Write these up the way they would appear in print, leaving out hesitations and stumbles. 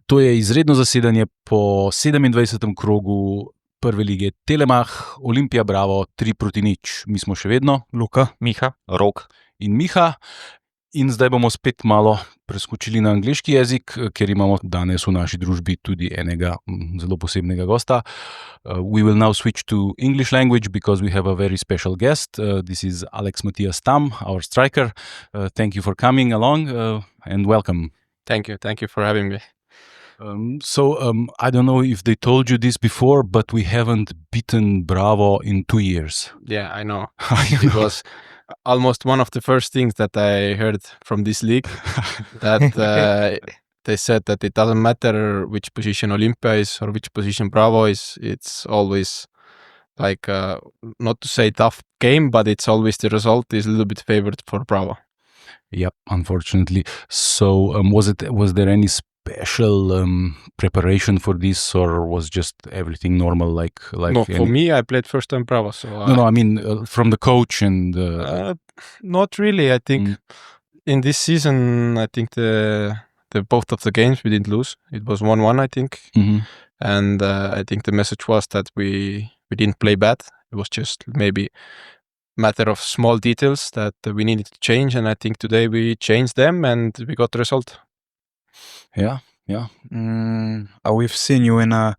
To je izredno zasedanje po 27. krogu prve lige Telemach, Olimpija Bravo, 3-0. Mi smo še vedno Luka, Miha, Rok in Miha. In zdaj bomo spet malo preskočili na angleški jezik, ker imamo danes v naši družbi tudi enega zelo posebnega gosta. We will now switch to English language because we have a very special guest. This is Alex Mathias Tamm, our striker. Thank you for coming along and welcome. Thank you for having me. I don't know if they told you this before, but we haven't beaten Bravo in 2 years. Yeah, I know. It was almost one of the first things that I heard from this league, that they said that it doesn't matter which position Olympia is or which position Bravo is, it's always like, not to say tough game, but it's always the result is a little bit favored for Bravo. Yep, unfortunately. So was there any special preparation for this, or was just everything normal? No, for me, I played first time Bravo. So I mean from the coach and not really. I think in this season, I think the both of the games we didn't lose. It was 1-1, I think, and I think the message was that we didn't play bad. It was just maybe matter of small details that we needed to change, and I think today we changed them and we got the result. Yeah. We've seen you in a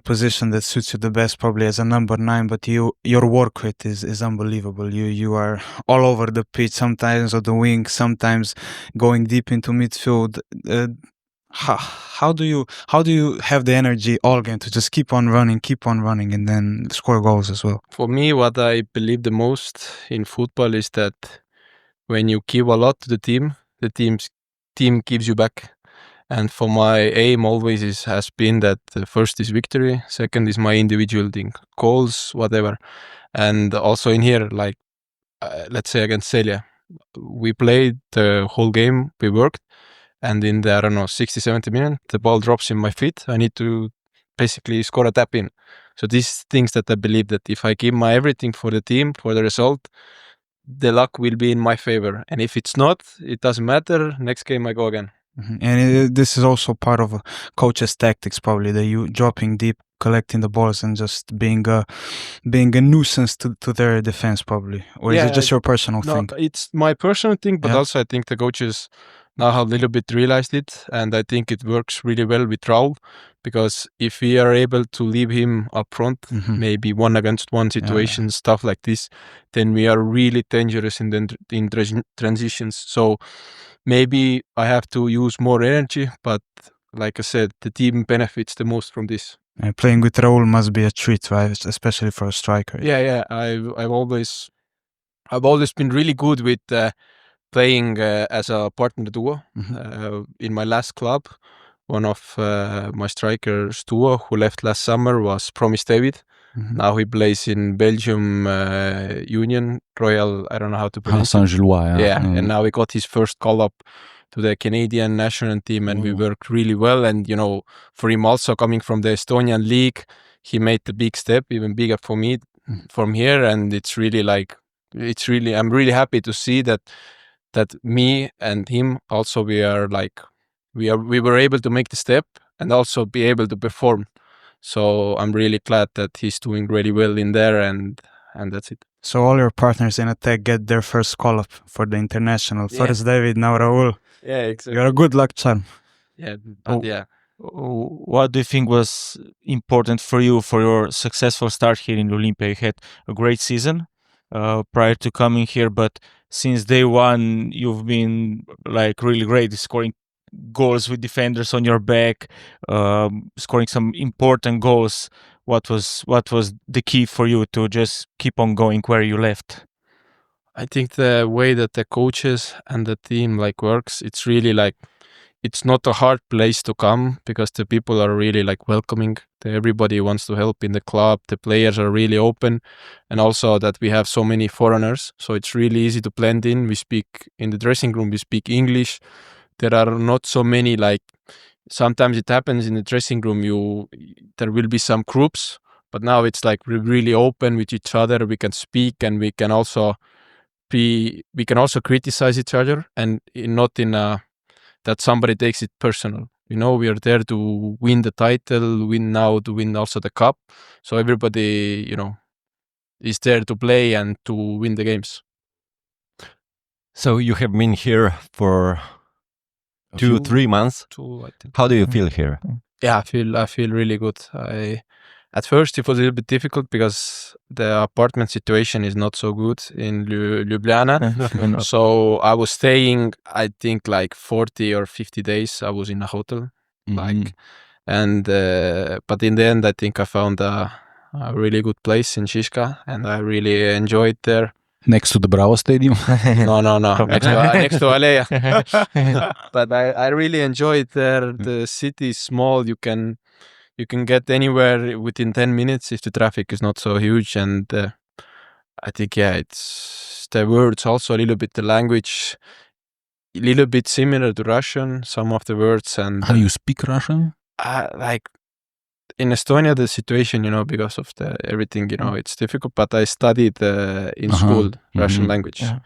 position that suits you the best, probably as a number 9, but your work rate is unbelievable. You are all over the pitch, sometimes on the wing, sometimes going deep into midfield. How do you have the energy all game to just keep on running and then score goals as well? For me, what I believe the most in football is that when you give a lot to the team gives you back. And for my aim always has been that first is victory, second is my individual thing, goals, whatever. And also in here, like let's say against Celia, we played the whole game, we worked, and in the, 60-70 minutes, the ball drops in my feet. I need to basically score a tap in. So these things that I believe that if I give my everything for the team, for the result, the luck will be in my favor. And if it's not, it doesn't matter. Next game I go again. And this is also part of a coach's tactics, probably, that you dropping deep, collecting the balls, and just being a nuisance to their defense, probably. Or is it just your personal thing? No, it's my personal thing, but also I think the coaches now have a little bit realized it, and I think it works really well with Raul, because if we are able to leave him up front, maybe 1-against-1 situations, stuff like this, then we are really dangerous in transitions. So maybe I have to use more energy, but like I said, the team benefits the most from this. Playing with Raul must be a treat, right? Especially for a striker. Yeah. I've always been really good with playing as a partner duo. In my last club, one of my strikers duo who left last summer was Promise David. Now he plays in Belgium Union Royal. I don't know how to pronounce it. Saint-Gilloise. Yeah, and now he got his first call up to the Canadian national team, and we worked really well. And for him also coming from the Estonian league, he made the big step, even bigger for me from here. And I'm really happy to see that me and him also we were able to make the step and also be able to perform. So I'm really glad that he's doing really well in there, and that's it. So all your partners in attack get their first call up for the international. First David, now Raul. Yeah, exactly. You're a good luck charm. Yeah, What do you think was important for you for your successful start here in Olimpia? You had a great season prior to coming here, but since day one you've been like really great, scoring goals with defenders on your back, scoring some important goals. What was the key for you to just keep on going where you left? I think the way that the coaches and the team works, it's really it's not a hard place to come, because the people are really welcoming. Everybody wants to help in the club. The players are really open, and also that we have so many foreigners, so it's really easy to blend in. We speak in the dressing room, we speak English. There are not so many, sometimes it happens in the dressing room, there will be some groups, but now it's we're really open with each other. We can speak, and we can also criticize each other, and not in a that somebody takes it personal. we are there to win the title, to win also the cup. So everybody, is there to play and to win the games. So you have been here for A 3 few- months. 2, I think. How do you feel here? Yeah, I feel really good. At first it was a little bit difficult because the apartment situation is not so good in Ljubljana. So I was staying, I think, like 40 or 50 days. I was in a hotel, Mhm. but in the end, I think I found a really good place in Šiška, and I really enjoyed there. Next to the Bravu stadium. No, next to Alea. But I really enjoyed there. The city is small. You can get anywhere within 10 minutes if the traffic is not so huge. And I think, it's the words also a little bit, the language, a little bit similar to Russian, some of the words. And How you speak Russian? like in Estonia, the situation, because of the everything, it's difficult. But I studied in school Russian language. Yeah.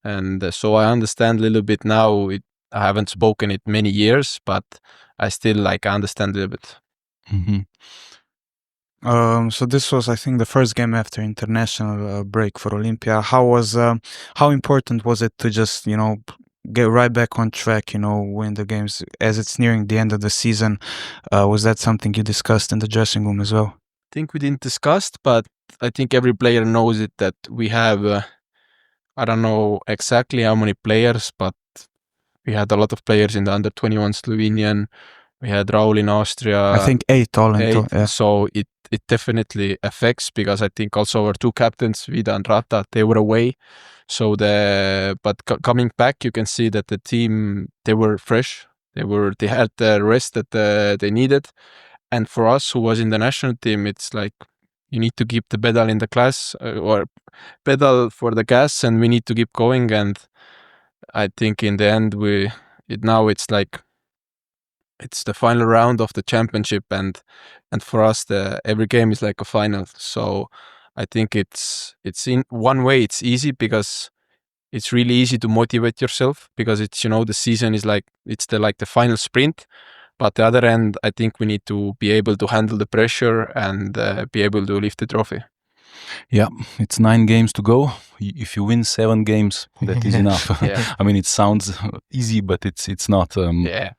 And so I understand a little bit now. I haven't spoken it many years, but I still understand a little bit. Mhm. So this was, I think, the first game after international break for Olympia. How important was it to just, get right back on track, win the games as it's nearing the end of the season? Was that something you discussed in the dressing room as well? I think we didn't discuss, but I think every player knows it, that we have, I don't know exactly how many players, but we had a lot of players in the under 21 Slovenian. We had Raul in Austria. I think 8 all in 8, total. Yeah. so it definitely affects, because I think also our 2 captains, Vida and Rata, they were away. So coming back, you can see that the team, they were fresh. They had the rest that they needed. And for us who was in the national team, it's like you need to keep the pedal in the class, or pedal for the gas, and we need to keep going. And I think in the end, it's the final round of the championship, and for us, every game is like a final. So I think it's in one way it's easy, because it's really easy to motivate yourself, because it's, the season is it's the final sprint. But the other end, I think we need to be able to handle the pressure and be able to lift the trophy. Yeah, it's 9 games to go. If you win 7 games, that is enough. Yeah. I mean, it sounds easy, but it's not. Yeah.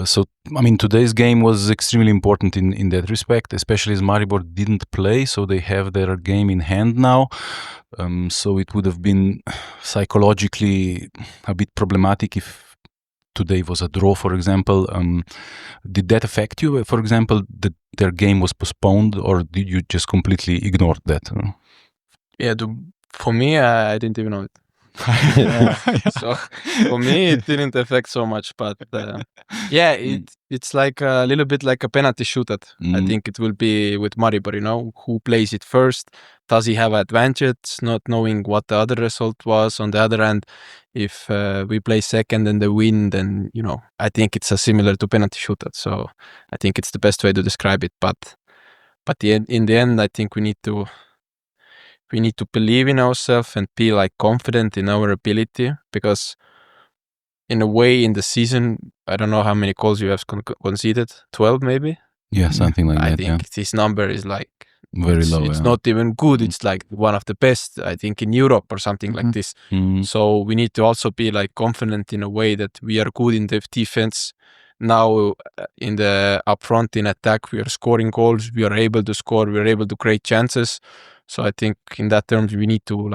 So, I mean, today's game was extremely important in that respect, especially as Maribor didn't play, so they have their game in hand now. So it would have been psychologically a bit problematic if today was a draw, for example. Did that affect you, for example, that their game was postponed, or did you just completely ignore that? Yeah, for me, I didn't even know it. So for me, it didn't affect so much, but it's like a little bit like a penalty shootout. I think it will be with Maribor, who plays it first. Does he have advantage not knowing what the other result was? On the other hand, if we play second and they win, then I think it's similar to penalty shootout. So I think it's the best way to describe it. But in the end, I think we need to believe in ourselves and be confident in our ability, because in a way in the season, I don't know how many goals you have conceded, 12 maybe? Yeah, something like I that. think this number is Very low. It's not even good. It's one of the best, I think, in Europe or something like this. So we need to also be confident in a way that we are good in the defense. Now in the upfront, in attack, we are scoring goals. We are able to score. We are able to create chances. So I think in that terms, we need to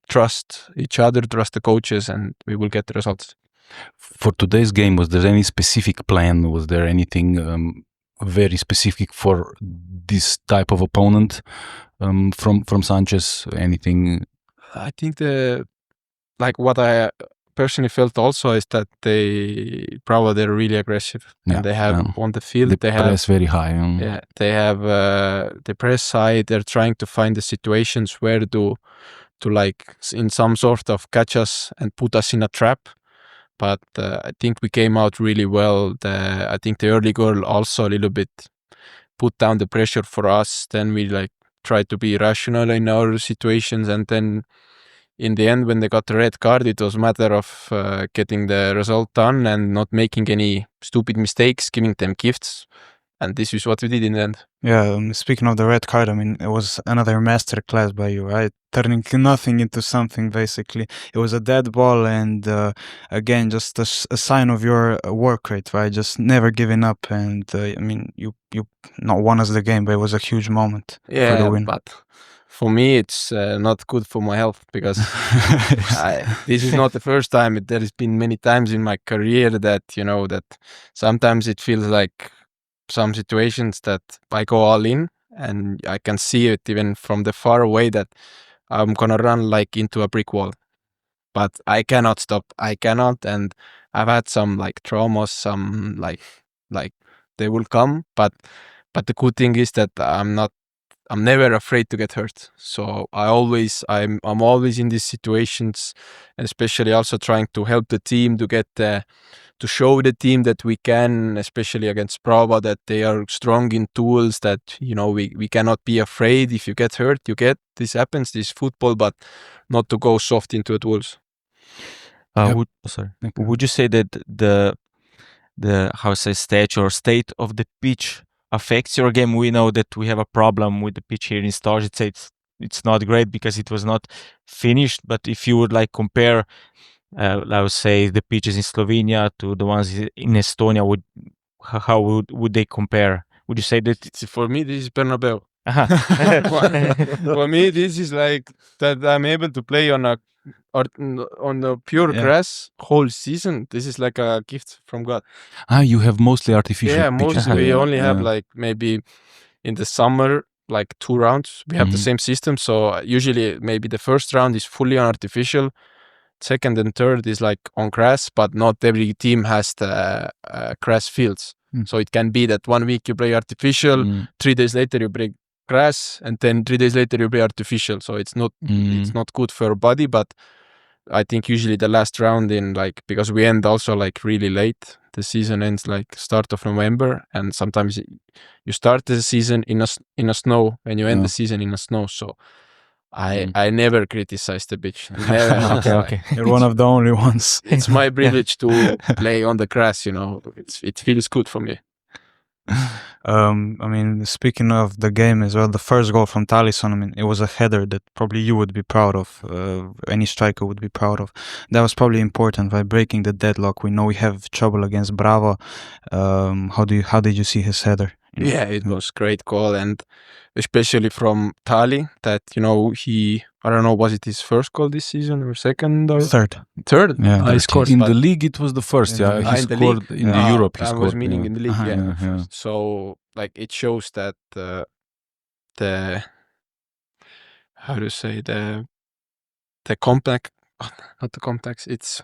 trust each other, trust the coaches, and we will get the results. For today's game, was there any specific plan? Was there anything very specific for this type of opponent from Sanchez? Anything? I think what I personally felt also is that they're really aggressive, and they have on the field they press very high. Yeah, they have the press high. They're trying to find the situations where to in some sort of catch us and put us in a trap. But I think we came out really well. I think the early goal also a little bit put down the pressure for us. Then we tried to be rational in our situations, and then in the end, when they got the red card, it was a matter of getting the result done and not making any stupid mistakes, giving them gifts. And this is what we did in the end. Yeah, speaking of the red card, I mean, it was another masterclass by you, right? Turning nothing into something, basically. It was a dead ball, and again, just a sign of your work rate, right? Just never giving up. And I mean, you not won us the game, but it was a huge moment for the win. But for me, it's not good for my health because this is not the first time. There has been many times in my career that, that sometimes it feels like some situations that I go all in and I can see it even from the far away that I'm gonna run like into a brick wall. But I cannot stop. I cannot. And I've had some like traumas, some like they will come. But the good thing is that I'm never afraid to get hurt. So I'm always in these situations, especially also trying to help the team to get to show the team that we can, especially against Bravu, that they are strong in tools, that, we cannot be afraid. If you get hurt, this happens, this is football, but not to go soft into the tools. Would you say that the state of the pitch affects your game? We know that we have a problem with the pitch here in Stožice. It's not great because it was not finished, but if you would like compare I would say the pitches in Slovenia to the ones in Estonia, how would they compare? Would you say that for me this is Bernabeu? For me this is like that I'm able to play on the pure grass whole season. This is like a gift from God. You have mostly artificial pitches. Mostly. We only have like maybe in the summer like 2 rounds. We have the same system, so usually maybe the first round is fully on artificial. Second and third is like on grass, but not every team has the grass fields. So it can be that 1 week you play artificial, 3 days later you play grass, and then 3 days later you play artificial. So it's not good for your body. But I think usually the last round because we end also like really late. The season ends like start of November, and sometimes you start the season in a snow and you end the season in a snow. So I never criticize the pitch. Never. Okay. You're one of the only ones. It's my privilege to play on the grass, It feels good for me. I mean, speaking of the game as well, the first goal from Talisson, I mean, it was a header that probably you would be proud of, any striker would be proud of. That was probably important by breaking the deadlock. We know we have trouble against Bravu. How did you see his header? Yeah, it was great goal, and especially from Tali, that I don't know, was it his first goal this season or second or third? Yeah, he scored in the league. It was the first. He scored in the Europe. I was meaning in the league. So like it shows that the how to say the compact, not the complex. It's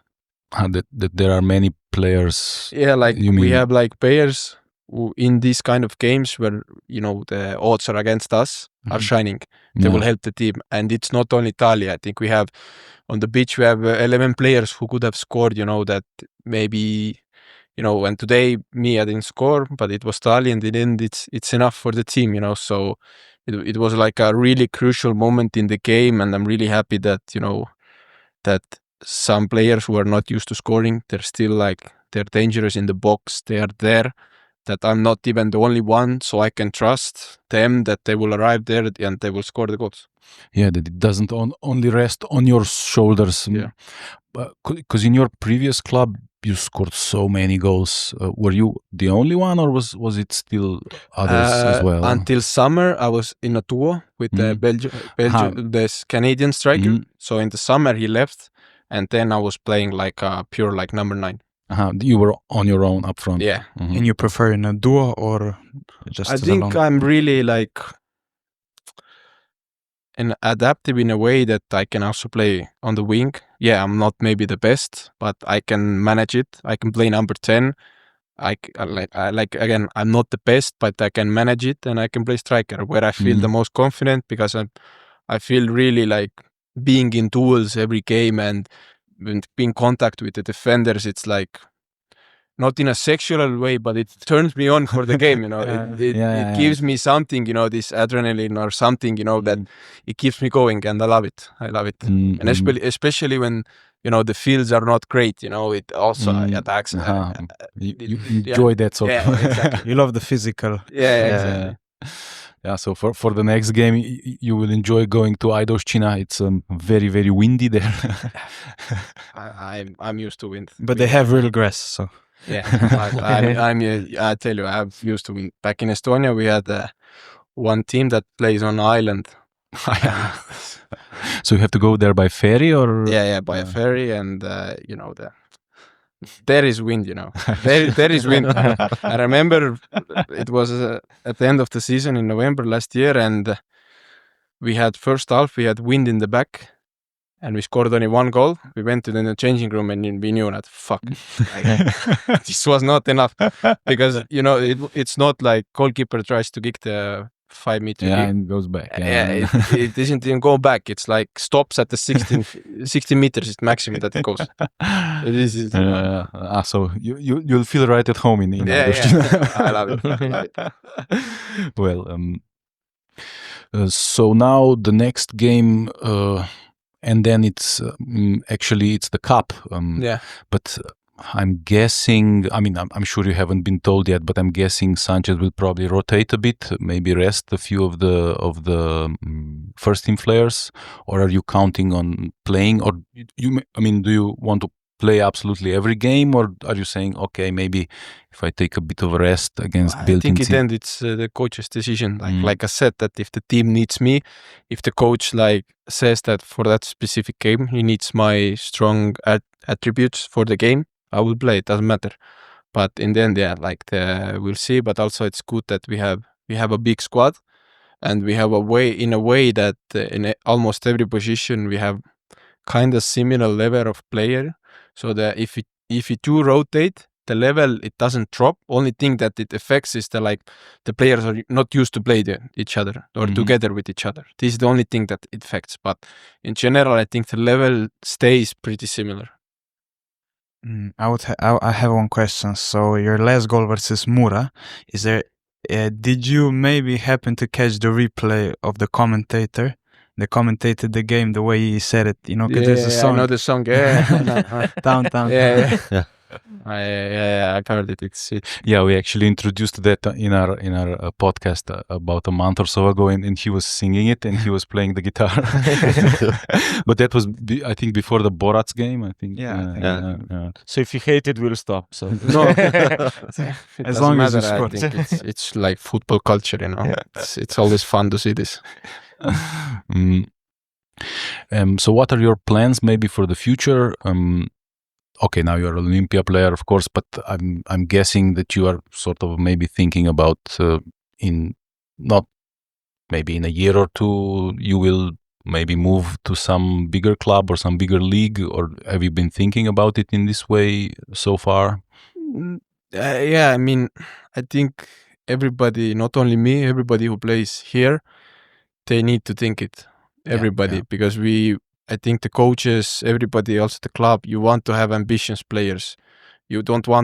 that there are many players. Yeah, like we have like players who in these kind of games where the odds are against us are shining. They will help the team, and it's not only Tali. I think we have on the pitch we have 11 players who could have scored. That maybe and today I didn't score, but it was Tali, and in the end it's enough for the team. So it was like a really crucial moment in the game, and I'm really happy that that some players who are not used to scoring, they're still they're dangerous in the box. They are there. That I'm not even the only one, so I can trust them that they will arrive there and they will score the goals. Yeah, that it doesn't only rest on your shoulders. Yeah. Because in your previous club, you scored so many goals. Were you the only one, or was it still others as well? Until summer, I was in a duo with the this Canadian striker. So in the summer, he left, and then I was playing like a pure number 9. You were on your own up front. Yeah. And you prefer in a duo or just I think I'm really adaptive in a way that I can also play on the wing. Yeah, I'm not maybe the best, but I can manage it. I can play number 10. Again, I'm not the best, but I can manage it, and I can play striker where I feel the most confident, because I feel really like being in duels every game and being in contact with the defenders. It's like not in a sexual way, but it turns me on for the game, you know. It gives me something, you know, this adrenaline or something, you know, that it keeps me going, and I love it. And especially when, you know, the fields are not great, you know, it also attacks. You enjoy that sort of. Exactly. You love the physical. Exactly. Yeah, so for the next game, you will enjoy going to Večina. It's very, very windy there. I'm used to wind. But they have real grass, so. Yeah, I tell you, I'm used to wind. Back in Estonia, we had one team that plays on island. So you have to go there by ferry, or? Yeah, by a ferry, and you know, there is wind, you know. There is wind. I remember it was at the end of the season in November last year, and we had first half, we had wind in the back, and we scored only one goal. We went to the changing room, and we knew that, fuck, this was not enough. Because, you know, it's not like goalkeeper tries to kick the 5 meter kick. And goes back. It doesn't even go back. It's like stops at the 16 meters is maximum that it goes. It is. So you'll feel right at home in Večina. I love it. Well, so now the next game, and then it's actually it's the cup. But I'm guessing, I mean, I'm sure you haven't been told yet, but I'm guessing Sanchez will probably rotate a bit, maybe rest a few of the first team players, or are you counting on playing, or do you want to play absolutely every game, or are you saying, okay, maybe if I take a bit of a rest against built-in team? I think in the end it's the coach's decision. Like I said, that if the team needs me, if the coach says that for that specific game he needs my strong attributes for the game, I will play. It doesn't matter. But in the end, we'll see. But also it's good that we have a big squad, and we have a way that in almost every position we have kind of similar level of player. So that if you do rotate, the level, it doesn't drop. Only thing that it affects is the players are not used to play each other or together with each other. This is the only thing that it affects. But in general, I think the level stays pretty similar. I have one question. So your last goal versus Mura, is there? Did you maybe happen to catch the replay of the commentator? They commentated the game the way he said it, you know, because there's a song. I know the song. Yeah. Downtown. Yeah. I heard it. Yeah, we actually introduced that in our podcast about a month or so ago, and he was singing it and he was playing the guitar. But that was, I think, before the Borat's game. I think. Yeah. So if you hate it, we'll stop. So no, as long as you score. It's like football culture, you know. Yeah. It's always fun to see this. So what are your plans maybe for the future? Okay, now you're an Olympia player, of course, but I'm guessing that you are sort of maybe thinking about not maybe in a year or two you will maybe move to some bigger club or some bigger league, or have you been thinking about it in this way so far? Yeah, I mean, I think everybody, not only me, everybody who plays here, they need to think it. Everybody, because I think the coaches, everybody else at the club, you want to have ambitious players. You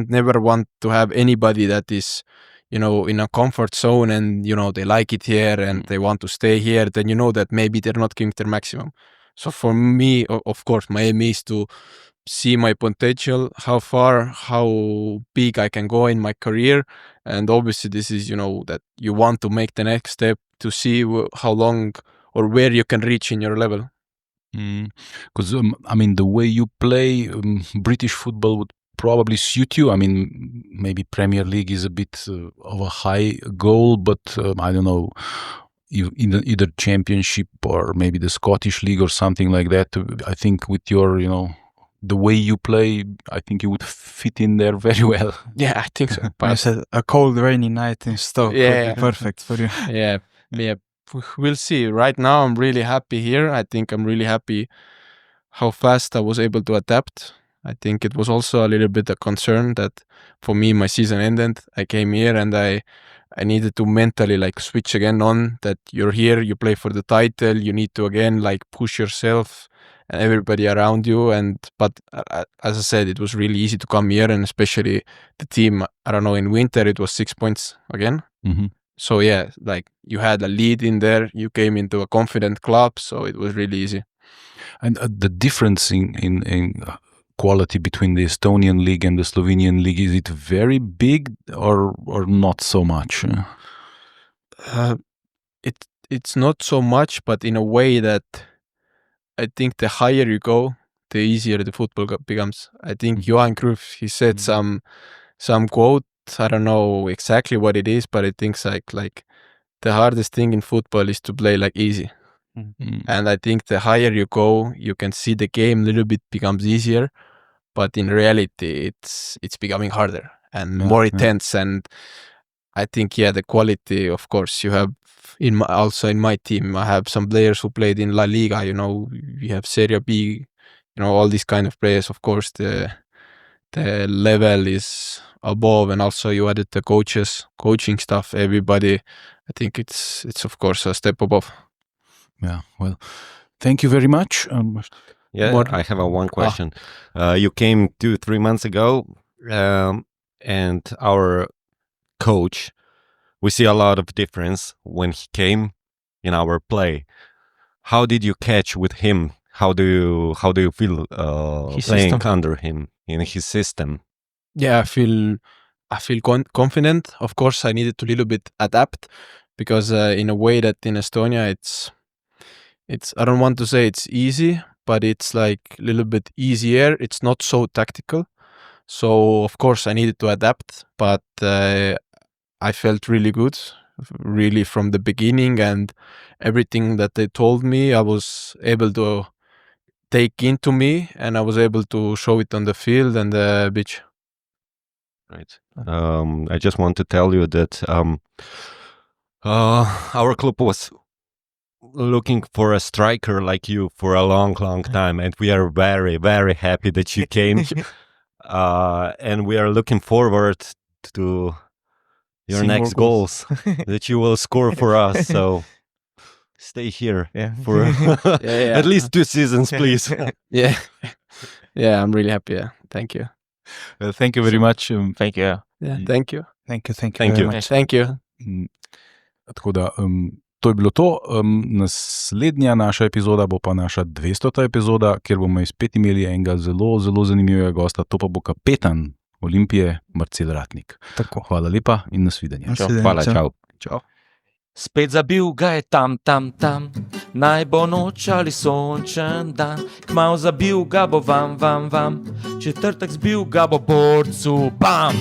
never want to have anybody that is, you know, in a comfort zone and, you know, they like it here and they want to stay here. Then you know that maybe they're not giving their maximum. So for me, of course, my aim is to see my potential, how big I can go in my career. And obviously this is, you know, that you want to make the next step to see how long or where you can reach in your level. Because I mean, the way you play, British football would probably suit you. I mean, maybe Premier League is a bit of a high goal, but I don't know, either Championship or maybe the Scottish League or something like that. I think with your, you know, the way you play, I think you would fit in there very well. Yeah, I think so. I said a cold, rainy night in Stoke would be perfect for you. Yeah. We'll see. Right now, I'm really happy here. I think I'm really happy how fast I was able to adapt. I think it was also a little bit a concern that for me, my season ended. I came here and I needed to mentally switch again on that you're here, you play for the title, you need to again push yourself and everybody around you. But as I said, it was really easy to come here, and especially the team. I don't know, in winter it was 6 points again. Mhm. So yeah, like you had a lead in there. You came into a confident club, so it was really easy. And the difference in quality between the Estonian league and the Slovenian league, is it very big or not so much? It's not so much, but in a way that I think the higher you go, the easier the football becomes. I think Johan Cruyff, he said some quote. I don't know exactly what it is, but I think like the hardest thing in football is to play like easy. And I think the higher you go, you can see the game a little bit becomes easier, but in reality, it's becoming harder and more intense. And I think the quality, of course, you have also in my team, I have some players who played in La Liga. We have Serie B, all these kind of players. Of course, the level is above, and also you added the coaching stuff. Everybody, I think it's of course a step above. Yeah, well, thank you very much. I have one question. You came 2-3 months ago, and our coach, we see a lot of difference when he came in our play. How did you catch with him? How do you feel playing under him in his system? Yeah, I feel confident. Of course, I needed to little bit adapt because in a way that in Estonia it's I don't want to say it's easy, but it's like a little bit easier. It's not so tactical. So of course I needed to adapt, but I felt really good, really from the beginning, and everything that they told me I was able to take into me, and I was able to show it on the field and the beach. Right. I just want to tell you that our club was looking for a striker like you for a long time, and we are very, very happy that you came. And we are looking forward to your next goals that you will score for us. So stay here for at least 2 seasons, please. Yeah, I'm really happy. Yeah. Thank you. Thank you very much. Thank you. Yeah, thank you. Thank you Thank very you. much. Thank you. Tako da, to je bilo to. Naslednja naša epizoda bo pa naša 200. epizoda, kjer bomo spet imeli enega zelo, zelo zanimivega gosta, to pa bo kapetan Olimpije, Marcel Ratnik. Tako. Hvala lepa in nasvidenja. Nasvidenja, Hvala, čau. čau. Čau. Spet zabil ga je tam, naj bo noč ali sončen dan, kmalu zabil ga bo vam, četrtek zbil ga bo borcu, bam!